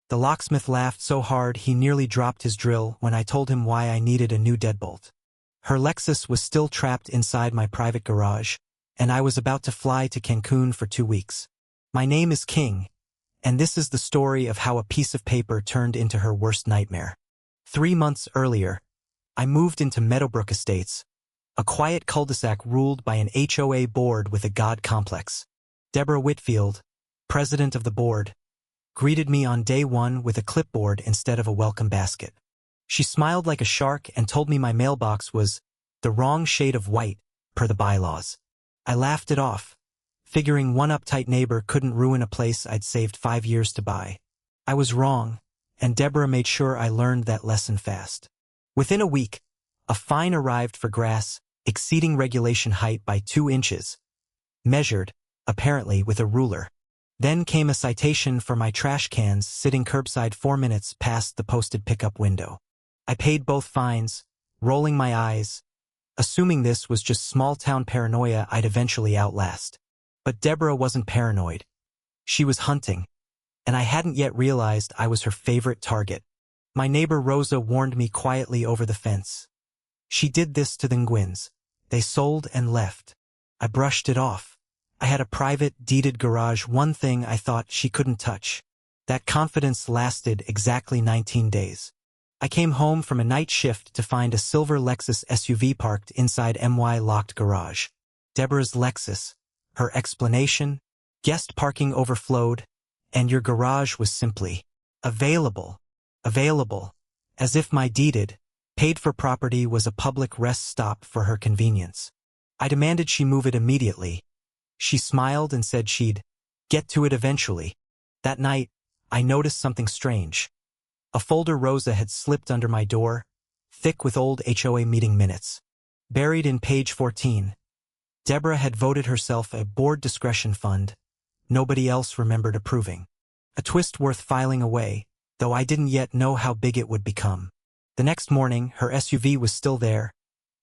The locksmith laughed so hard he nearly dropped his drill when I told him why I needed a new deadbolt. Her Lexus was still trapped inside my private garage, and I was about to fly to Cancun for 2 weeks. My name is King, and this is the story of how a piece of paper turned into her worst nightmare. 3 months earlier, I moved into Meadowbrook Estates, a quiet cul-de-sac ruled by an HOA board with a god complex. Deborah Whitfield, president of the board, greeted me on day 1 with a clipboard instead of a welcome basket. She smiled like a shark and told me my mailbox was the wrong shade of white, per the bylaws. I laughed it off, figuring one uptight neighbor couldn't ruin a place I'd saved 5 years to buy. I was wrong, and Deborah made sure I learned that lesson fast. Within a week, a fine arrived for grass exceeding regulation height by 2 inches, measured, apparently with a ruler. Then came a citation for my trash cans sitting curbside 4 minutes past the posted pickup window. I paid both fines, rolling my eyes, assuming this was just small-town paranoia I'd eventually outlast. But Deborah wasn't paranoid. She was hunting, and I hadn't yet realized I was her favorite target. My neighbor Rosa warned me quietly over the fence. She did this to the Nguyen's. They sold and left. I brushed it off. I had a private, deeded garage, one thing I thought she couldn't touch. That confidence lasted exactly 19 days. I came home from a night shift to find a silver Lexus SUV parked inside my locked garage. Deborah's Lexus. Her explanation: guest parking overflowed, and your garage was simply available. Available. As if my deeded, paid-for property was a public rest stop for her convenience. I demanded she move it immediately. She smiled and said she'd get to it eventually. That night, I noticed something strange. A folder Rosa had slipped under my door, thick with old HOA meeting minutes. Buried in page 14, Deborah had voted herself a board discretion fund. Nobody else remembered approving. A twist worth filing away, though I didn't yet know how big it would become. The next morning, her SUV was still there,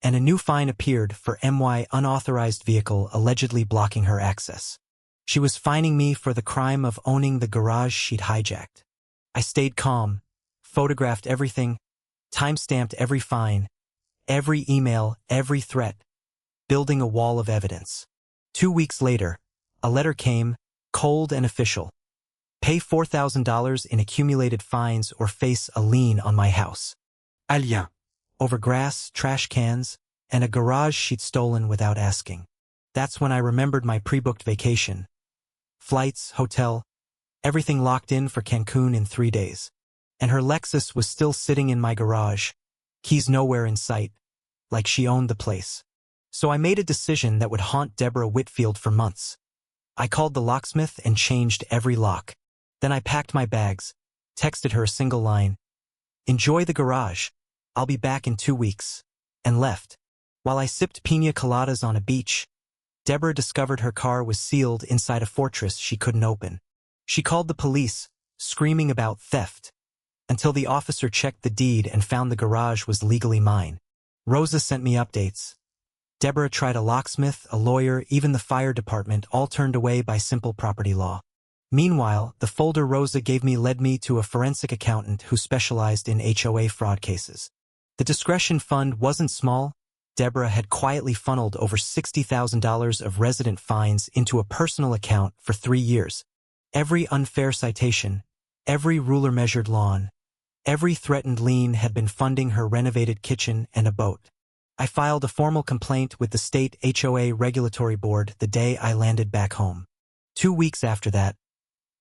and a new fine appeared for my unauthorized vehicle allegedly blocking her access. She was fining me for the crime of owning the garage she'd hijacked. I stayed calm, photographed everything, time-stamped every fine, every email, every threat, building a wall of evidence. 2 weeks later, a letter came, cold and official. Pay $4,000 in accumulated fines or face a lien on my house. Alien. Over grass, trash cans, and a garage she'd stolen without asking. That's when I remembered my pre-booked vacation. Flights, hotel, everything locked in for Cancun in 3 days. And her Lexus was still sitting in my garage, keys nowhere in sight, like she owned the place. So I made a decision that would haunt Deborah Whitfield for months. I called the locksmith and changed every lock. Then I packed my bags, texted her a single line, "Enjoy the garage. I'll be back in 2 weeks," and left. While I sipped piña coladas on a beach, Deborah discovered her car was sealed inside a fortress she couldn't open. She called the police, screaming about theft, until the officer checked the deed and found the garage was legally mine. Rosa sent me updates. Deborah tried a locksmith, a lawyer, even the fire department, all turned away by simple property law. Meanwhile, the folder Rosa gave me led me to a forensic accountant who specialized in HOA fraud cases. The discretion fund wasn't small. Deborah had quietly funneled over $60,000 of resident fines into a personal account for 3 years. Every unfair citation, every ruler-measured lawn, every threatened lien had been funding her renovated kitchen and a boat. I filed a formal complaint with the state HOA regulatory board the day I landed back home. 2 weeks after that,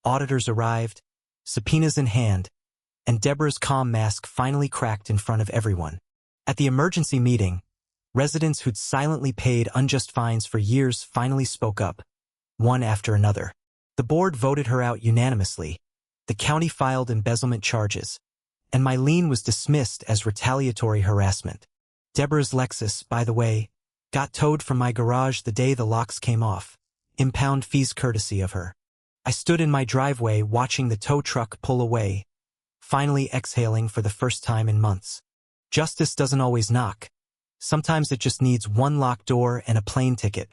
auditors arrived, subpoenas in hand, and Deborah's calm mask finally cracked in front of everyone. At the emergency meeting, residents who'd silently paid unjust fines for years finally spoke up, one after another. The board voted her out unanimously. The county filed embezzlement charges, and my lien was dismissed as retaliatory harassment. Deborah's Lexus, by the way, got towed from my garage the day the locks came off, impound fees courtesy of her. I stood in my driveway watching the tow truck pull away, finally exhaling for the first time in months. Justice doesn't always knock. Sometimes it just needs one locked door and a plane ticket.